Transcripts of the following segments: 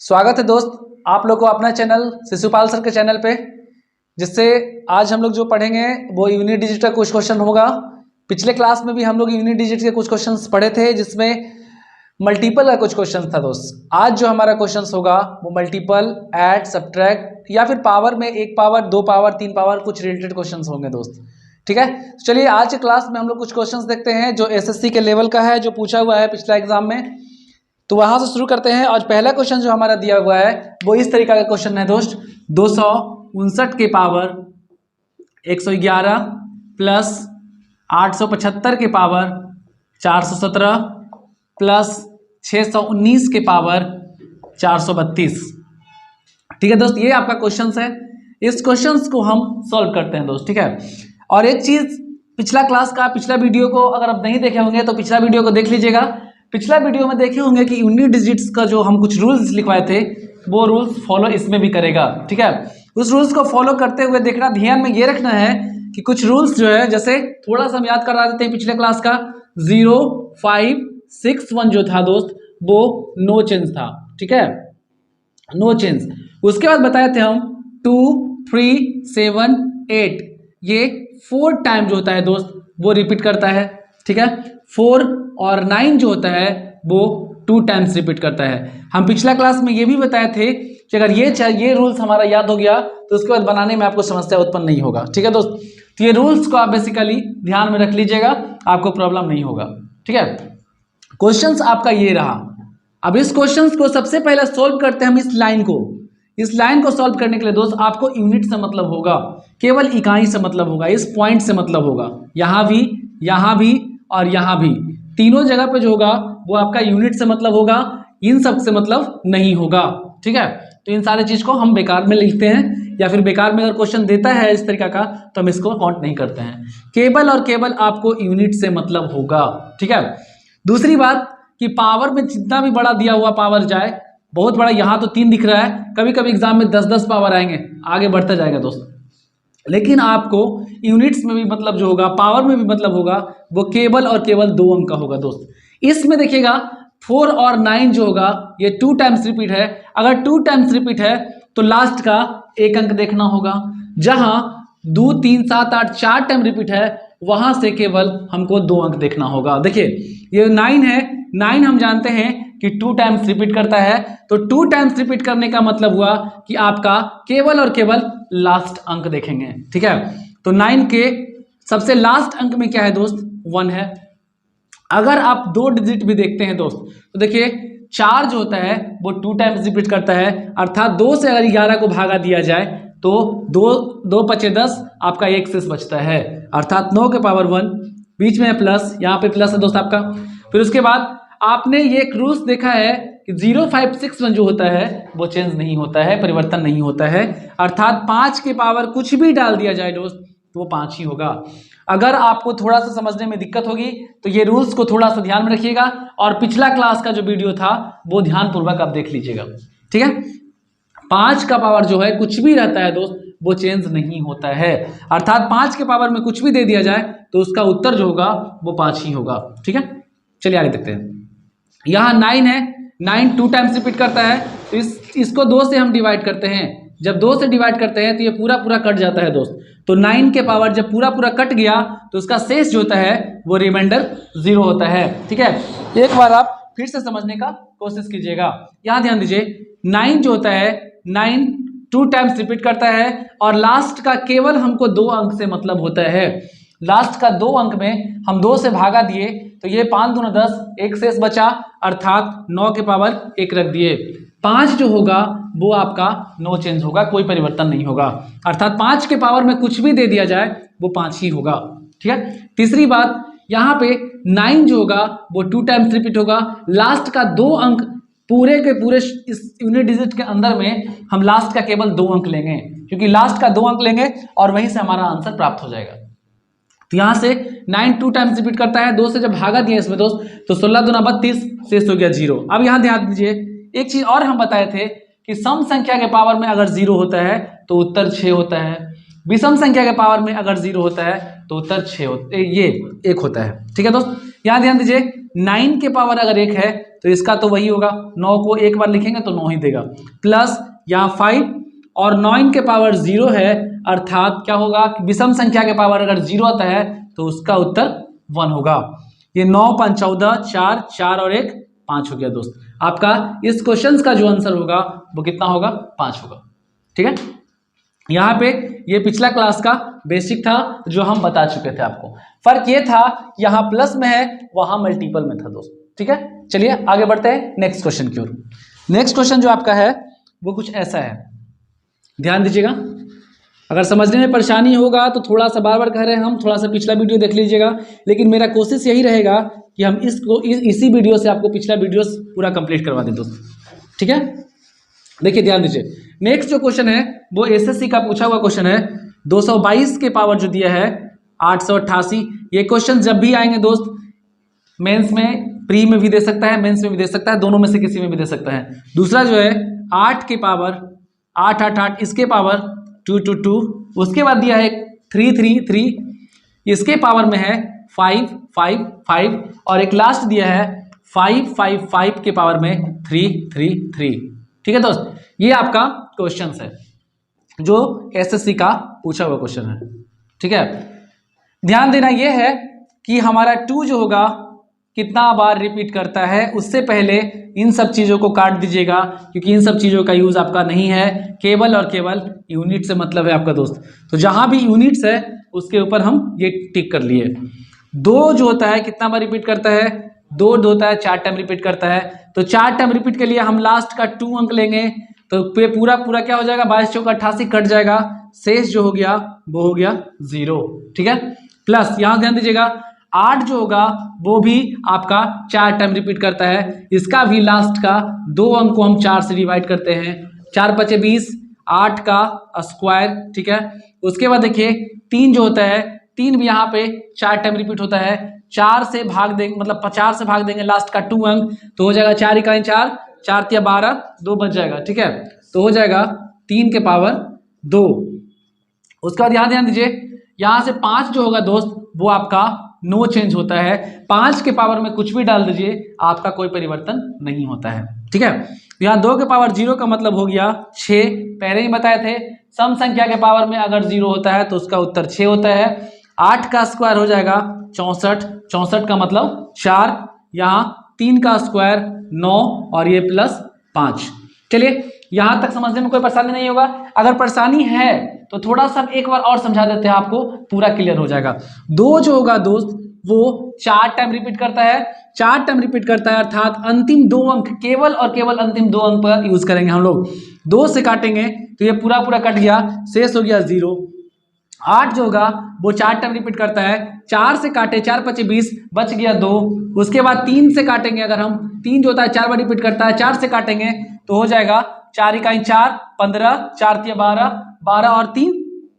स्वागत है दोस्त आप लोग को अपना चैनल शिशुपाल सर के चैनल पे, जिससे आज हम लोग जो पढ़ेंगे वो यूनिट डिजिट का कुछ क्वेश्चन होगा। पिछले क्लास में भी हम लोग यूनिट डिजिट के कुछ क्वेश्चंस पढ़े थे, जिसमें मल्टीपल का कुछ क्वेश्चन था दोस्त। आज जो हमारा क्वेश्चन होगा वो मल्टीपल, ऐड, सब्ट्रैक्ट या फिर पावर में 1 पावर 2 पावर 3 पावर कुछ रिलेटेड क्वेश्चन होंगे दोस्त। ठीक है, चलिए आज के क्लास में हम लोग कुछ क्वेश्चंस देखते हैं जो एसएससी के लेवल का है, जो पूछा हुआ है पिछला एग्जाम में। तो वहां से शुरू करते हैं। आज पहला क्वेश्चन जो हमारा दिया हुआ है वो इस तरीका का क्वेश्चन है दोस्त। 259 के पावर 111 प्लस 875 के पावर 417 प्लस 619 के पावर 432। ठीक है दोस्त, ये आपका क्वेश्चन है। इस क्वेश्चन को हम सॉल्व करते हैं दोस्त। ठीक है, और एक चीज, पिछला क्लास का पिछला वीडियो को अगर आप नहीं देखे होंगे तो पिछला वीडियो को देख लीजिएगा। पिछला वीडियो में देखे होंगे कि यूनिट डिजिट्स का जो हम कुछ रूल्स लिखवाए थे वो रूल्स फॉलो इसमें भी करेगा। ठीक है, उस रूल्स को फॉलो करते हुए देखना, ध्यान में ये रखना है कि कुछ रूल्स जो है, जैसे थोड़ा सा हम याद करा देते हैं पिछले क्लास का 0561 जो था दोस्त वो नो चेंज था। ठीक है, नो चेंज। उसके बाद बताए थे हम 2 3 7 8, ये 4 टाइम जो होता है दोस्त वो रिपीट करता है। ठीक है, 4 और 9 जो होता है वो 2 टाइम्स रिपीट करता है। हम पिछला क्लास में ये भी बताए थे कि अगर ये रूल्स हमारा याद हो गया तो उसके बाद बनाने में आपको समस्या उत्पन्न नहीं होगा। ठीक है दोस्त, तो ये रूल्स को आप बेसिकली ध्यान में रख लीजिएगा, आपको प्रॉब्लम नहीं होगा। ठीक है, क्वेश्चंस आपका ये रहा। अब इस क्वेश्चंस को सबसे पहले सोल्व करते हैं हम इस लाइन को। इस लाइन को सॉल्व करने के लिए दोस्त आपको यूनिट से मतलब होगा, केवल इकाई से मतलब होगा, इस पॉइंट से मतलब होगा। यहाँ भी और यहाँ भी, तीनों जगह पे जो होगा वो आपका यूनिट से मतलब होगा, इन सब से मतलब नहीं होगा। ठीक है, तो इन सारी चीज को हम बेकार में लिखते हैं, या फिर बेकार में अगर क्वेश्चन देता है इस तरीका का तो हम इसको काउंट नहीं करते हैं। केवल और केवल आपको यूनिट से मतलब होगा। ठीक है, दूसरी बात कि पावर में जितना भी बड़ा दिया हुआ पावर जाए, बहुत बड़ा, यहाँ तो 3 दिख रहा है, कभी कभी एग्जाम में 10-10 पावर आएंगे, आगे बढ़ता जाएगा दोस्त। लेकिन आपको यूनिट्स में भी मतलब जो होगा, पावर में भी मतलब होगा, वो केवल और केवल 2 अंक का होगा दोस्त। इसमें देखिएगा 4 और 9 जो होगा ये 2 टाइम्स रिपीट है। अगर 2 टाइम्स रिपीट है तो लास्ट का 1 अंक देखना होगा। जहां 2 3 7 8 4 टाइम रिपीट है, वहां से केवल हमको 2 अंक देखना होगा। देखिए ये 9 है, 9 हम जानते हैं कि 2 टाइम्स रिपीट करता है, तो 2 टाइम्स रिपीट करने का मतलब हुआ कि आपका केवल और केवल लास्ट अंक देखेंगे। ठीक है, तो 9 के सबसे लास्ट अंक में क्या है दोस्त? 1 है। अगर आप 2 डिजिट भी देखते हैं दोस्त तो देखिए 4 जो होता है वो 2 टाइम्स रिपीट करता है, अर्थात 2 से अगर 11 को भागा दिया जाए तो 2 पचे 10, आपका 1 शेष बचता है, अर्थात 9 के पावर 1, बीच में प्लस, यहाँ पे प्लस है दोस्त आपका। फिर उसके बाद आपने ये एक रूल्स देखा है कि 0561 जो होता है वो चेंज नहीं होता है, परिवर्तन नहीं होता है, अर्थात 5 के पावर कुछ भी डाल दिया जाए दोस्त तो वो 5 ही होगा। अगर आपको थोड़ा सा समझने में दिक्कत होगी तो ये रूल्स को थोड़ा सा ध्यान में रखिएगा, और पिछला क्लास का जो वीडियो था वो ध्यानपूर्वक आप देख लीजिएगा। ठीक है, 5 का पावर जो है कुछ भी रहता है दोस्त वो चेंज नहीं होता है, अर्थात 5 के पावर में कुछ भी दे दिया जाए तो उसका उत्तर जो होगा वो 5 ही होगा। ठीक है, चलिए आगे देखते हैं। यहाँ 9 है, 9 2 टाइम्स रिपीट करता है, तो इसको 2 से हम डिवाइड करते हैं। जब 2 से डिवाइड करते हैं तो ये पूरा पूरा कट जाता है दोस्त। तो 9 के पावर जब पूरा पूरा कट गया तो उसका शेष जो होता है वो रिमाइंडर 0 होता है। ठीक है, एक बार आप फिर से समझने का कोशिश कीजिएगा। यहाँ ध्यान दीजिए, 9 जो होता है, 9 2 टाइम्स रिपीट करता है, और लास्ट का केवल हमको 2 अंक से मतलब होता है। लास्ट का 2 अंक में हम 2 से भागा दिए तो ये 5 दूना 10, 1 शेष बचा, अर्थात 9 के पावर 1 रख दिए। 5 जो होगा वो आपका नो चेंज होगा, कोई परिवर्तन नहीं होगा, अर्थात 5 के पावर में कुछ भी दे दिया जाए वो 5 ही होगा। ठीक है, तीसरी बात, यहाँ पे 9 जो होगा वो 2 टाइम्स रिपीट होगा। लास्ट का 2 अंक पूरे के पूरे इस यूनिट डिजिट के अंदर में हम लास्ट का केवल 2 अंक लेंगे, क्योंकि लास्ट का 2 अंक लेंगे और वहीं से हमारा आंसर प्राप्त हो जाएगा। तो यहाँ से 9 2 टाइम्स रिपीट करता है, 2 से जब भागा दिया इसमें दोस्त तो 16 दूना 32, शेष हो गया 0। अब यहाँ ध्यान दीजिए, एक चीज और हम बताए थे कि सम संख्या के पावर में अगर 0 होता है तो उत्तर 6 होता है, विषम संख्या के पावर में अगर 0 होता है तो उत्तर 1 होता है। ठीक है दोस्त, यहाँ ध्यान दीजिए, 9 के पावर अगर 1 है तो इसका तो वही होगा, 9 को एक बार लिखेंगे तो 9 ही देगा, प्लस यहाँ 5 और 9 के पावर 0 है, अर्थात क्या होगा, विषम संख्या के पावर अगर 0 आता है तो उसका उत्तर 1 होगा। ये 9 5 14, 4 4 और 1 5 हो गया दोस्त। आपका इस क्वेश्चन का जो आंसर होगा वो कितना होगा, 5 होगा। ठीक है, यहाँ पे ये पिछला क्लास का बेसिक था जो हम बता चुके थे आपको। फर्क ये था यहाँ प्लस में है, वहां मल्टीपल में था दोस्त। ठीक है, चलिए आगे बढ़ते हैं नेक्स्ट क्वेश्चन की ओर। नेक्स्ट क्वेश्चन जो आपका है वो कुछ ऐसा है, ध्यान दीजिएगा। अगर समझने में परेशानी होगा तो थोड़ा सा बार बार कह रहे हैं हम, थोड़ा सा पिछला वीडियो देख लीजिएगा, लेकिन मेरा कोशिश यही रहेगा कि हम इसी वीडियो से आपको पिछला वीडियो पूरा कंप्लीट करवा दें दोस्त। ठीक है, देखिए ध्यान दीजिए। नेक्स्ट जो क्वेश्चन है वो एसएससी का पूछा हुआ क्वेश्चन है, 222 के पावर जो दिया है 888। ये क्वेश्चन जब भी आएंगे दोस्त, मेंस में, प्री में भी दे सकता है, मेंस में भी दे सकता है, दोनों में से किसी में भी दे सकता है। दूसरा जो है 8 के पावर 888, इसके पावर 222, उसके बाद दिया है 333, इसके पावर में है 555, और एक लास्ट दिया है 555 के पावर में 333। ठीक है दोस्त, ये आपका क्वेश्चन है जो एसएससी का पूछा हुआ क्वेश्चन है। ठीक है, ध्यान देना ये है कि हमारा 2 जो होगा कितना बार रिपीट करता है, उससे पहले इन सब चीज़ों को काट दीजिएगा, क्योंकि इन सब चीज़ों का यूज़ आपका नहीं है, केवल और केवल यूनिट से मतलब है आपका दोस्त। तो जहाँ भी यूनिट्स है उसके ऊपर हम ये टिक कर लिए। 2 जो होता है कितना बार रिपीट करता है, 2 होता है 4 टाइम रिपीट करता है। तो 4 टाइम रिपीट के लिए हम लास्ट का 2 अंक लेंगे, तो पूरा क्या हो जाएगा, 22 चौका 88 कट जाएगा, शेष जो हो गया वो हो गया 0। ठीक है, प्लस यहाँ ध्यान दीजिएगा 8 जो होगा वो भी आपका 4 टाइम रिपीट करता है, इसका भी लास्ट का 2 अंक को हम 4 से डिवाइड करते हैं, 4 5 20, 8 का स्क्वायर। ठीक है, उसके बाद देखिए 3 जो होता है, 3 भी यहाँ पे 4 टाइम रिपीट होता है, 4 से भाग देंगे, मतलब 50 से भाग देंगे लास्ट का 2 अंक, तो हो जाएगा 4 इकाई 4, 4 तिया 12, 2 बच जाएगा। ठीक है, तो हो जाएगा 3 के पावर 2। उसके बाद यहाँ ध्यान दीजिए, यहाँ से 5 जो होगा दोस्त वो आपका नो चेंज होता है, 5 के पावर में कुछ भी डाल दीजिए, आपका कोई परिवर्तन नहीं होता है। ठीक है, यहाँ 2 के पावर 0 का मतलब हो गया 6, पहले ही बताए थे सम संख्या के पावर में अगर 0 होता है तो उसका उत्तर 6 होता है। 8 का स्क्वायर हो जाएगा 64, 64 का मतलब 4, यहाँ 3 का स्क्वायर 9 और ये प्लस 5। चलिए यहाँ तक समझने में कोई परेशानी नहीं होगा, अगर परेशानी है तो थोड़ा सा एक बार और समझा देते हैं, आपको पूरा क्लियर हो जाएगा। 2 जो होगा दोस्त वो 4 टाइम रिपीट करता है, 4 टाइम रिपीट करता है, अर्थात अंतिम 2 अंक, केवल और केवल अंतिम 2 अंक पर यूज करेंगे हम लोग। 2 से काटेंगे तो ये पूरा कट गया, शेष हो गया 0। 8 जो होगा वो 4 टाइम रिपीट करता है, 4 से काटे 4 5 20, बच गया 2। उसके बाद 3 से काटेंगे, अगर हम 3 जो होता है 4 बार रिपीट करता है, 4 से काटेंगे तो हो जाएगा 4 इकाई 4, 15, 4 तिया 12, 12 और 3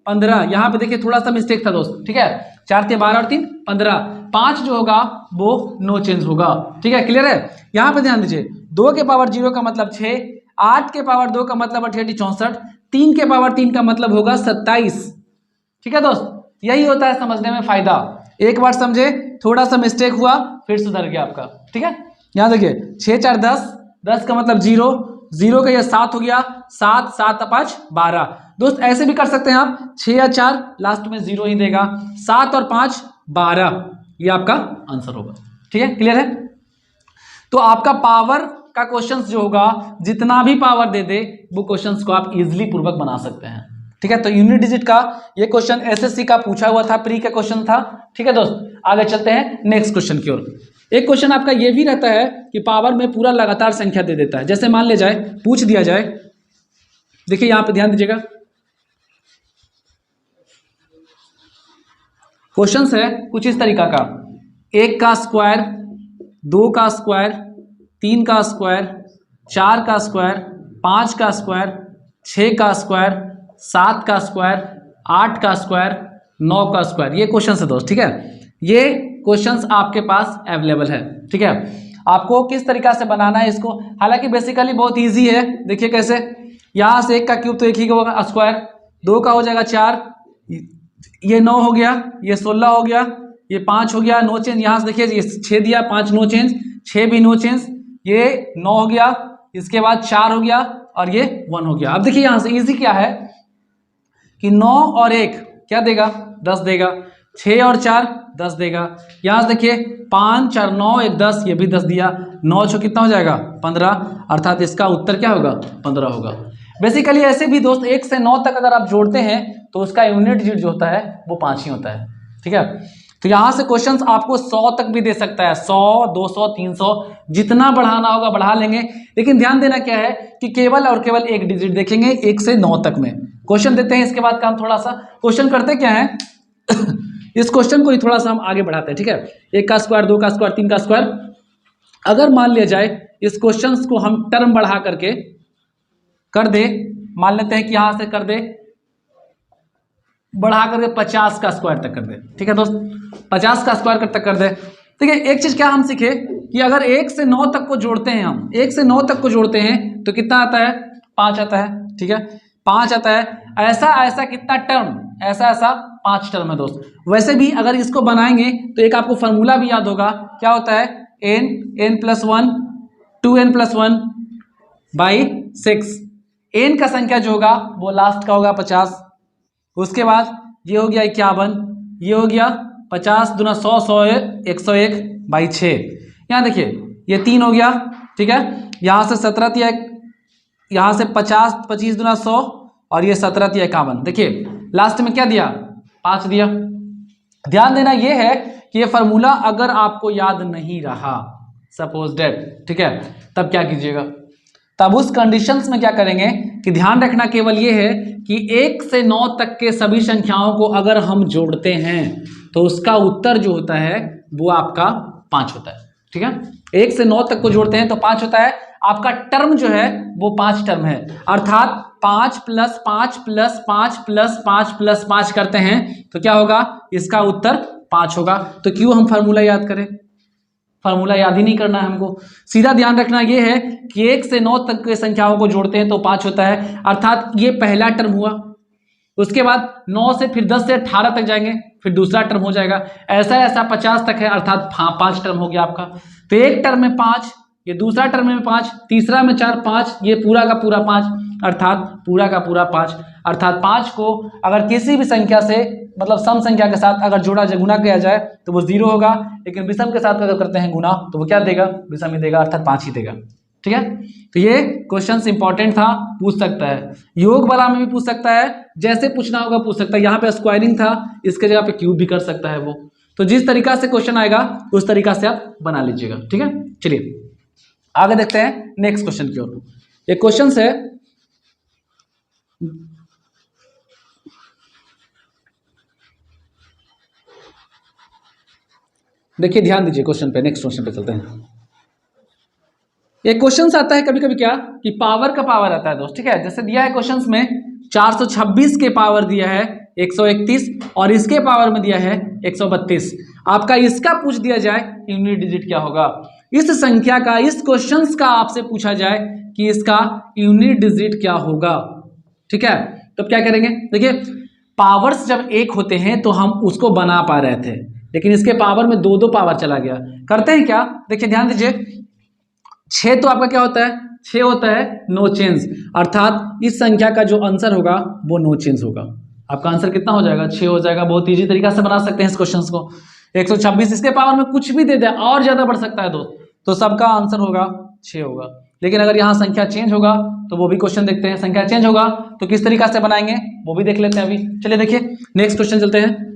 15। यहाँ पे देखिए थोड़ा सा मिस्टेक था दोस्त। ठीक है, 4 तिया 12 और 3 15। 5 जो होगा वो नो चेंज होगा। ठीक है, क्लियर है। यहाँ पे ध्यान दीजिए, 2 के पावर 0 का मतलब 6, 8 के पावर 2 का मतलब 68 64, 3 के पावर 3 का मतलब होगा 27। ठीक है दोस्त, यही होता है समझने में फायदा। एक बार समझे, थोड़ा सा मिस्टेक हुआ फिर सुधर गया आपका। ठीक है, यहाँ देखिए 6 4 10, 10 का मतलब 0, 0 का यह 7 हो गया, 7 7 5 12। दोस्त ऐसे भी कर सकते हैं आप, 6 या 4 लास्ट में 0 ही देगा, 7 और 5 12, ये आपका आंसर होगा। ठीक है, क्लियर है। तो आपका पावर का क्वेश्चंस जो होगा, जितना भी पावर दे दे वो क्वेश्चंस को आप इजीली पूर्वक बना सकते हैं। ठीक है, तो यूनिट डिजिट का ये क्वेश्चन एसएससी का पूछा हुआ था, प्री का क्वेश्चन था। ठीक है दोस्त, आगे चलते हैं नेक्स्ट क्वेश्चन की ओर। एक क्वेश्चन आपका ये भी रहता है कि पावर में पूरा लगातार संख्या दे देता है, जैसे मान ले जाए, पूछ दिया जाए, देखिए यहां पे ध्यान दीजिएगा, क्वेश्चन है कुछ इस तरीका का, 1 का स्क्वायर, 2 का स्क्वायर, 3 का स्क्वायर, 4 का स्क्वायर, 5 का स्क्वायर, 6 का स्क्वायर, 7 का स्क्वायर, 8 का स्क्वायर, 9 का स्क्वायर। ये क्वेश्चन है दोस्त। ठीक है, ये क्वेश्चंस आपके पास अवेलेबल है। ठीक है, आपको किस तरीका से बनाना है इसको, हालांकि बेसिकली बहुत इजी है। देखिए कैसे, यहाँ से 1 का क्यूब तो 1 ही का होगा स्क्वायर, 2 का हो जाएगा 4, ये 9 हो गया, ये 16 हो गया, ये 5 हो गया, नो चेंज। यहाँ से देखिए ये 6 दिया, 5 नो चेंज, 6 भी नो चेंज, ये 9 हो गया, इसके बाद 4 हो गया और ये 1 हो गया। अब देखिए यहाँ से इजी क्या है कि 9 और 1 क्या देगा, 10 देगा, 6 और 4 10 देगा। यहाँ से देखिए 5 4 9 1 10, ये भी 10 दिया, 9 छो कितना हो जाएगा 15, अर्थात इसका उत्तर क्या होगा 15 होगा। बेसिकली ऐसे भी दोस्त 1 से 9 तक अगर आप जोड़ते हैं तो उसका यूनिट डिजिट जो होता है वो 5 ही होता है, ठीक है। तो यहाँ से क्वेश्चंस आपको 100 तक भी दे सकता है, 100 200 300 जितना बढ़ाना होगा बढ़ा लेंगे, लेकिन ध्यान देना क्या है कि केवल और केवल एक डिजिट देखेंगे 1 से 9 तक में। क्वेश्चन देते हैं, इसके बाद काम थोड़ा सा क्वेश्चन करते क्या है इस क्वेश्चन को ही थोड़ा सा हम आगे बढ़ाते हैं, ठीक है। 1 का स्क्वायर, 2 का स्क्वायर, 3 का स्क्वायर। अगर मान लिया जाए इस क्वेश्चन को हम टर्म बढ़ा करके कर दे, मान लेते हैं कि यहां से कर दे बढ़ा करके 50 का स्क्वायर तक कर दे, ठीक है दोस्त, 50 का स्क्वायर तक कर दे। ठीक है, एक चीज क्या हम सीखे कि अगर 1 से 9 तक को जोड़ते हैं, हम 1 से 9 तक को जोड़ते हैं तो कितना आता है 5 आता है, ठीक है 5 आता है। ऐसा ऐसा कितना टर्म, ऐसा ऐसा 5 टर्म है दोस्त। वैसे भी अगर इसको बनाएंगे तो एक आपको फॉर्मूला भी याद होगा, क्या होता है n+1 2n+1 बाई 6। n का संख्या जो होगा वो लास्ट का होगा 50, उसके बाद ये हो गया 51, ये हो गया 50 दूना 100 100 101 बाई 6। यहाँ देखिए ये 3 हो गया, ठीक है, यहाँ से 17 तिया, यहाँ से 50 25 दूना 100 और ये 17 तिया 51। देखिए लास्ट में क्या दिया 5 दिया। ध्यान देना ये है कि ये फार्मूला अगर आपको याद नहीं रहा सपोज डेट, ठीक है, तब क्या कीजिएगा, तब उस कंडीशंस में क्या करेंगे कि ध्यान रखना केवल ये है कि 1 से 9 तक के सभी संख्याओं को अगर हम जोड़ते हैं तो उसका उत्तर जो होता है वो आपका 5 होता है, ठीक है। 1 से 9 तक को जोड़ते हैं तो 5 होता है, आपका टर्म जो है वो 5 टर्म है, अर्थात 5 + 5 + 5 + 5 + 5 करते हैं तो क्या होगा, इसका उत्तर 5 होगा। तो क्यों हम फार्मूला याद करें, फार्मूला याद ही नहीं करना है हमको, सीधा ध्यान रखना ये है कि 1 से 9 तक के संख्याओं को जोड़ते हैं तो 5 होता है, अर्थात ये पहला टर्म हुआ। उसके बाद 9 से फिर 10 से 18 तक जाएंगे, फिर दूसरा टर्म हो जाएगा, ऐसा ऐसा 50 तक है, अर्थात 5 टर्म हो गया आपका। तो एक टर्म में 5, ये दूसरा टर्म में 5, तीसरा में 4 5, ये पूरा का पूरा 5, अर्थात पूरा का पूरा 5। अर्थात 5 को अगर किसी भी संख्या से मतलब सम संख्या के साथ अगर जोड़ा जाए, गुना किया जाए तो वो 0 होगा, लेकिन विषम के साथ अगर करते हैं गुना तो वो क्या देगा, विषम ही देगा, अर्थात 5 ही देगा, ठीक है। तो ये क्वेश्चन इंपॉर्टेंट था, पूछ सकता है, योग वाला में भी पूछ सकता है, जैसे पूछना होगा पूछ सकता है। यहाँ पे स्क्वायरिंग था, इसके जगह पे क्यूब भी कर सकता है वो। तो जिस तरीका से क्वेश्चन आएगा उस तरीका से आप बना लीजिएगा, ठीक है। चलिए आगे देखते हैं नेक्स्ट क्वेश्चन की ओर। एक क्वेश्चन है, देखिए ध्यान दीजिए क्वेश्चन पे, नेक्स्ट क्वेश्चन पे चलते हैं। एक क्वेश्चन आता है कभी कभी क्या कि पावर का पावर आता है दोस्त, ठीक है। जैसे दिया है क्वेश्चन में 426 के पावर दिया है 131 और इसके पावर में दिया है 132। आपका इसका पूछ दिया जाए यूनिट डिजिट क्या होगा, इस संख्या का, इस क्वेश्चन का आपसे पूछा जाए कि इसका यूनिट डिजिट क्या होगा, ठीक है। तो क्या करेंगे, देखिए पावर्स जब एक होते हैं तो हम उसको बना पा रहे थे, लेकिन इसके पावर में 2 पावर चला गया। करते हैं क्या, देखिए ध्यान दीजिए, 6 तो आपका क्या होता है, 6 होता है नो चेंज, अर्थात इस संख्या का जो आंसर होगा वो नो चेंज होगा। आपका आंसर कितना हो जाएगा, 6 हो जाएगा। बहुत इजी तरीका से बना सकते हैं इस क्वेश्चन को। 126 इसके पावर में कुछ भी दे दे और ज्यादा बढ़ सकता है दोस्त, तो सबका आंसर होगा 6 होगा। लेकिन अगर यहाँ संख्या चेंज होगा तो वो भी क्वेश्चन देखते हैं, संख्या चेंज होगा तो किस तरीका से बनाएंगे वो भी देख लेते हैं अभी। चलिए देखिए नेक्स्ट क्वेश्चन चलते हैं।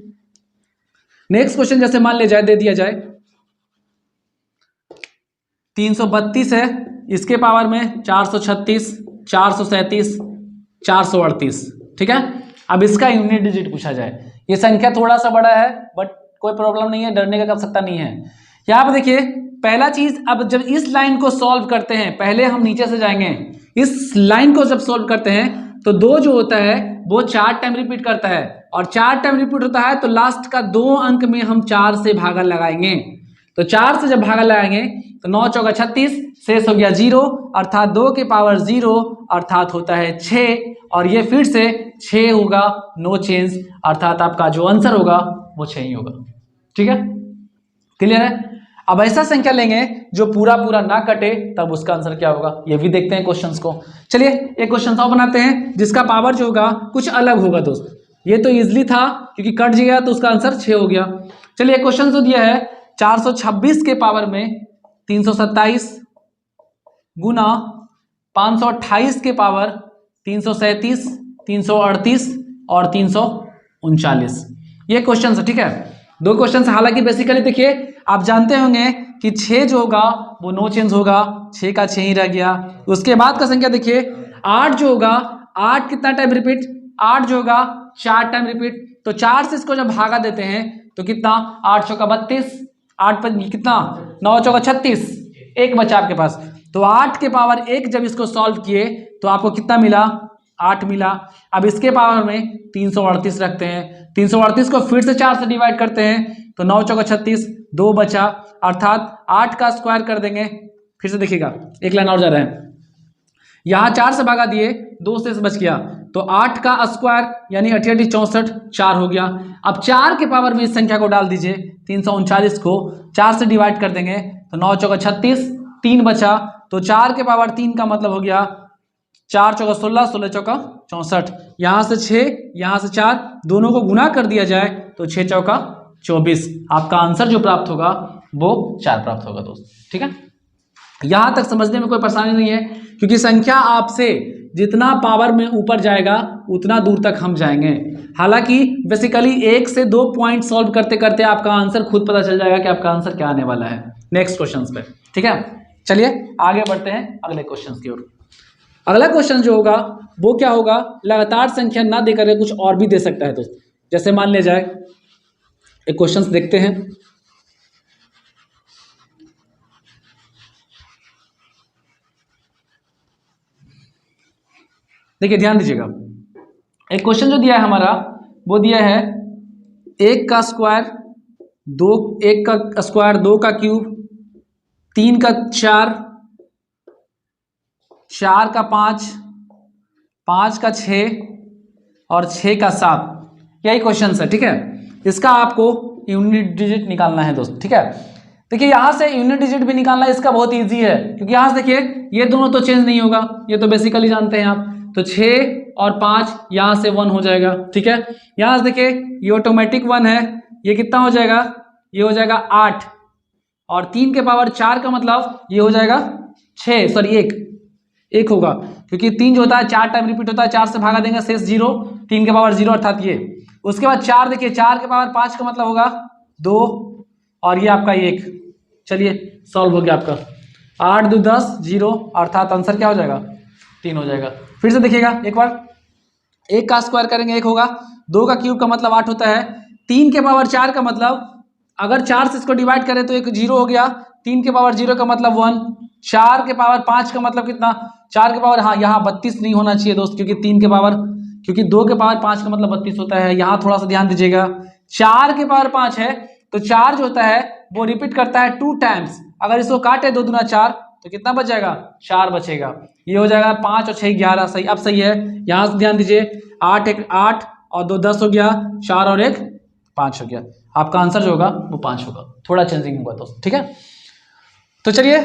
नेक्स्ट क्वेश्चन जैसे मान ले जाए, दे दिया जाए 332 है, इसके पावर में 436 437 438, ठीक है। अब इसका यूनिट डिजिट पूछा जाए, ये संख्या थोड़ा सा बड़ा है बट कोई प्रॉब्लम नहीं है, डरने का आवश्यकता नहीं है। यहाँ पे देखिए पहला चीज, अब जब इस लाइन को सॉल्व करते हैं, पहले हम नीचे से जाएंगे, इस लाइन को जब सॉल्व करते हैं तो 2 जो होता है वो 4 टाइम रिपीट करता है, और 4 टाइम रिपीट होता है तो लास्ट का 2 अंक में हम 4 से भागा लगाएंगे। तो 4 से जब भागा लगाएंगे तो 9 चौका 36, शेष हो गया 0, अर्थात 2 के पावर 0 अर्थात होता है 6, और ये फिर से 6 होगा नो चेंज, अर्थात आपका जो आंसर होगा वो 6 ही होगा, ठीक है, क्लियर है। अब ऐसा संख्या लेंगे जो पूरा पूरा ना कटे, तब उसका आंसर क्या होगा, ये भी देखते हैं क्वेश्चंस को। चलिए एक क्वेश्चन और बनाते हैं जिसका पावर जो होगा कुछ अलग होगा दोस्त। ये तो इजिली था क्योंकि कट गया तो उसका आंसर 6 हो गया। चलिए क्वेश्चन जो दिया है 426 के पावर में 327 गुना 528 के पावर 337, 338 और 339, ये क्वेश्चन है। ठीक है, दो क्वेश्चन। हालांकि बेसिकली देखिए आप जानते होंगे कि 6 जो होगा वो नो चेंज होगा, 6 का 6 ही रह गया। उसके बाद का संख्या देखिए 8 जो होगा, 8 कितना टाइम रिपीट, 8 जो होगा 4 टाइम रिपीट। तो 4 से इसको जब भागा देते हैं तो कितना, 8 चौका 32, 8 पर कितना, 9 चौका 36, एक बचा आपके पास। तो 8 के पावर 1 जब इसको सॉल्व किए तो आपको कितना मिला, 8 मिला। अब इसके पावर में 338 रखते हैं, 338 को फिर से 4 से डिवाइड करते हैं तो 9 चौका 36, 2 बचा, अर्थात 8 का स्क्वायर कर देंगे। फिर से देखिएगा एक लाइन और जा रहे हैं, यहाँ 4 से भागा दिए, 2 से बच गया, तो 8 का स्क्वायर यानी 88 64, 4 हो गया। अब 4 के पावर में इस संख्या को डाल दीजिए, 339 को 4 से डिवाइड कर देंगे तो 9 चौका 36, 3 बचा, तो 4 के पावर 3 का मतलब हो गया 4 चौका 16, 16 चौका 64, यहाँ से 6, यहाँ से 4, दोनों को गुना कर दिया जाए तो 6 चौका 24। आपका आंसर जो प्राप्त होगा वो 4 प्राप्त होगा दोस्त। ठीक है, यहां तक समझने में कोई परेशानी नहीं है, क्योंकि संख्या आपसे जितना पावर में ऊपर जाएगा उतना दूर तक हम जाएंगे। हालांकि बेसिकली 1 से 2 पॉइंट सॉल्व करते करते आपका आंसर खुद पता चल जाएगा कि आपका आंसर क्या आने वाला है नेक्स्ट क्वेश्चन पे। ठीक है, चलिए आगे बढ़ते हैं अगले क्वेश्चन की ओर। अगला क्वेश्चन जो होगा वो क्या होगा, लगातार संख्या ना देकर कुछ और भी दे सकता है दोस्त। जैसे मान लिया जाए, एक क्वेश्चन देखते हैं। देखिए ध्यान दीजिएगा, एक क्वेश्चन जो दिया है हमारा वो दिया है 1 का स्क्वायर 2, 1 का स्क्वायर 2 का क्यूब, 3 का 4, 4 का 5, 5 का 6 और 6 का 7, यही क्वेश्चन है। ठीक है, इसका आपको यूनिट डिजिट निकालना है दोस्त। ठीक है, देखिए यहां से यूनिट डिजिट भी निकालना इसका बहुत इजी है, क्योंकि यहां से देखिए ये दोनों तो चेंज नहीं होगा, ये तो बेसिकली जानते हैं आप। तो 6 और 5 यहां से 1 हो जाएगा। ठीक है, यहां से देखिए ये ऑटोमेटिक 1 है, ये कितना हो जाएगा, ये हो जाएगा 8, और 3 के पावर 4 का मतलब ये हो जाएगा 6, सॉरी 1 होगा, क्योंकि 3 जो होता है 4 टाइम रिपीट होता है, 4 से भागा देंगे शेष 0, 3 के पावर 0 अर्थात ये। उसके बाद 4 देखिए, 4 के पावर 5 का मतलब होगा 2, और ये आपका 1। चलिए सॉल्व हो गया आपका, 8 2 10 0, अर्थात आंसर क्या हो जाएगा, 3 हो जाएगा। फिर से देखिएगा एक बार, 1 का स्क्वायर करेंगे 1 होगा, 2 का क्यूब का मतलब 8 होता है, 3 के पावर 4 का मतलब अगर 4 से इसको डिवाइड करें तो एक 0 हो गया, 3 के पावर 0 का मतलब 1, 4 के पावर 5 का मतलब कितना, 4 के पावर, हाँ यहाँ 32 नहीं होना चाहिए दोस्त, क्योंकि 3 के पावर, क्योंकि 2 के पावर 5 का मतलब 32 होता है। यहाँ थोड़ा सा ध्यान दीजिएगा, 4 के पावर 5 है तो 4 जो होता है वो रिपीट करता है 2 टाइम्स, अगर इसको काटे 2 दूना 4 तो कितना बच जाएगा, 4 बचेगा। ये हो जाएगा 5 और 6 11, सही, अब सही है। यहाँ से ध्यान दीजिए, 8 1 8 और 2 10 हो गया, 4 और 1 5 हो गया। आपका आंसर जो होगा वो 5 होगा, थोड़ा चेंजिंग होगा दोस्त। ठीक है, तो चलिए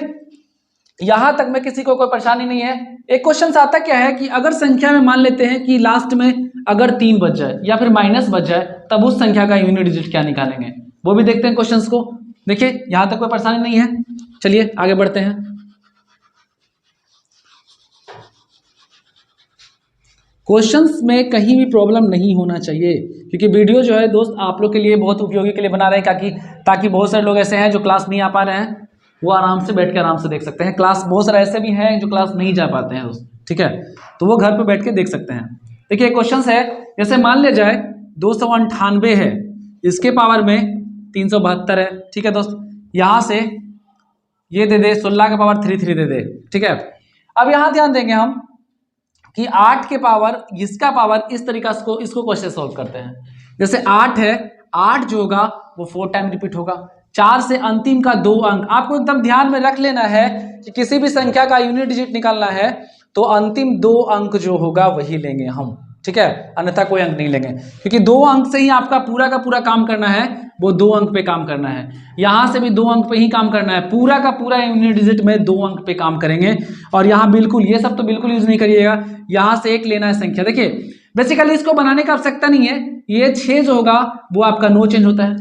यहां तक में किसी को कोई परेशानी नहीं है। एक क्वेश्चन आता क्या है कि अगर संख्या में मान लेते हैं कि लास्ट में अगर 3 बच जाए या फिर माइनस बच जाए, तब उस संख्या का यूनिट डिजिट क्या निकालेंगे, वो भी देखते हैं क्वेश्चंस को। देखिए यहां तक कोई परेशानी नहीं है, चलिए आगे बढ़ते हैं। क्वेश्चंस में कहीं भी प्रॉब्लम नहीं होना चाहिए, क्योंकि वीडियो जो है दोस्त आप लोग के लिए बहुत उपयोगी के लिए बना रहे हैं, ताकि बहुत सारे लोग ऐसे हैं जो क्लास नहीं आ पा रहे हैं, वो आराम से बैठ के आराम से देख सकते हैं क्लास। बहुत सारे ऐसे भी हैं जो क्लास नहीं जा पाते हैं दोस्त, ठीक है, तो वो घर पे बैठ के देख सकते हैं। देखिए क्वेश्चन है, जैसे मान लिया जाए 298 है, इसके पावर में 372 है। ठीक है दोस्त, यहाँ से ये दे दे 16 के पावर 3 दे दे। ठीक है, अब यहाँ ध्यान देंगे हम कि 8 के पावर इसका पावर इस तरीका से इसको कैसे सॉल्व करते हैं। जैसे 8 है, 8 जो होगा वो 4 टाइम रिपीट होगा, 4 से अंतिम का 2 अंक आपको एकदम ध्यान में रख लेना है कि किसी भी संख्या का यूनिट डिजिट निकालना है तो अंतिम 2 अंक जो होगा वही लेंगे हम। ठीक है, अन्यथा कोई अंक नहीं लेंगे, क्योंकि 2 अंक से ही आपका पूरा का पूरा काम करना है। वो 2 अंक पे काम करना है, यहाँ से भी 2 अंक पे ही काम करना है, पूरा का पूरा यूनिट डिजिट में 2 अंक पे काम करेंगे। और यहाँ बिल्कुल ये सब तो बिल्कुल यूज नहीं करिएगा, यहाँ से एक लेना है संख्या। देखिए बेसिकली इसको बनाने का आवश्यकता नहीं है, ये 6 जो होगा वो आपका नो चेंज होता है,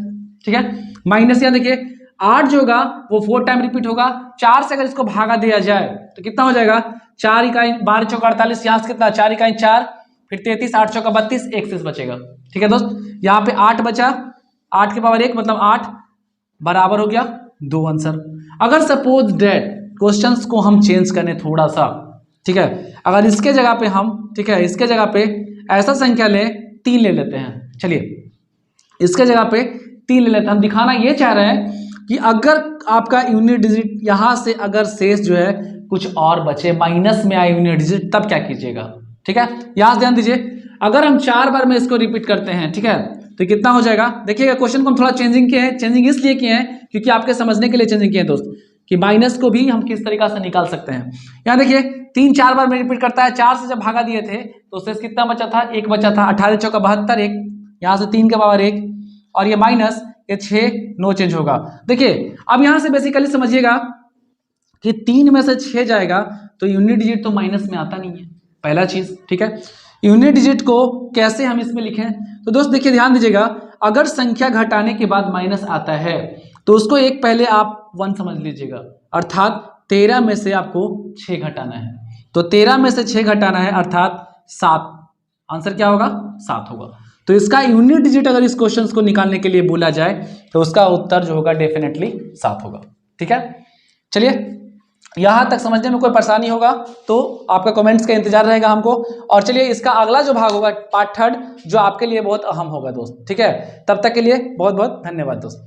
ठीक है। माइनस यहाँ देखिए 8 जो होगा वो 4 टाइम रिपीट होगा, 4 से अगर इसको भागा दिया जाए तो कितना हो जाएगा, 4 इकाई 12 चौका 48, यहाँ से कितना 4 इकाई 4, फिर 33, 8 चौका 32, एक शेष बचेगा, ठीक है दोस्त। यहाँ पे 8 बचा, 8 के पावर 1 मतलब 8 बराबर हो गया 2 आंसर। अगर सपोज डेट क्वेश्चंस को हम चेंज करें थोड़ा सा, ठीक है, अगर इसके जगह पे हम, ठीक है, इसके जगह पे ऐसा संख्या लें 3 ले लेते हैं, चलिए इसके जगह पे 3 ले लेते हैं। हम दिखाना ये चाह रहे हैं कि अगर आपका यूनिट डिजिट यहाँ से अगर शेष जो है कुछ और बचे, माइनस में आए यूनिट डिजिट, तब क्या कीजिएगा, ठीक है। यहाँ से ध्यान दीजिए, अगर हम 4 बार में इसको रिपीट करते हैं, ठीक है, तो कितना हो जाएगा। देखिएगा क्वेश्चन को हम थोड़ा चेंजिंग किए हैं, चेंजिंग इसलिए किए हैं क्योंकि आपके समझने के लिए चेंजिंग किए हैं दोस्त, कि माइनस को भी हम किस तरीका से निकाल सकते हैं। यहाँ देखिए 3 4 बार में रिपीट करता है, 4 से जब भागा दिए थे तो शेष कितना बचा था, 1 बचा था, 18 चौका 72, 1 यहाँ से 3 के पावर 1 और ये माइनस, ये 6 नो चेंज होगा। देखिए अब यहाँ से बेसिकली समझिएगा कि 3 में से 6 जाएगा तो यूनिट डिजिट तो माइनस में आता नहीं है, पहला चीज, ठीक है। यूनिट डिजिट को कैसे हम इसमें लिखें, तो दोस्त देखिए ध्यान दीजिएगा, अगर संख्या घटाने के बाद माइनस आता है तो उसको एक पहले आप 1 समझ लीजिएगा, अर्थात 13 में से आपको 6 घटाना है, तो 13 में से 6 घटाना है अर्थात 7, आंसर क्या होगा 7 होगा। तो इसका यूनिट डिजिट अगर इस क्वेश्चन को निकालने के लिए बोला जाए तो उसका उत्तर जो होगा डेफिनेटली 7 होगा, ठीक है। चलिए यहां तक समझने में कोई परेशानी होगा तो आपका कमेंट्स का इंतजार रहेगा हमको। और चलिए इसका अगला जो भाग होगा पार्ट 3 जो आपके लिए बहुत अहम होगा दोस्त, ठीक है। तब तक के लिए बहुत बहुत धन्यवाद दोस्त।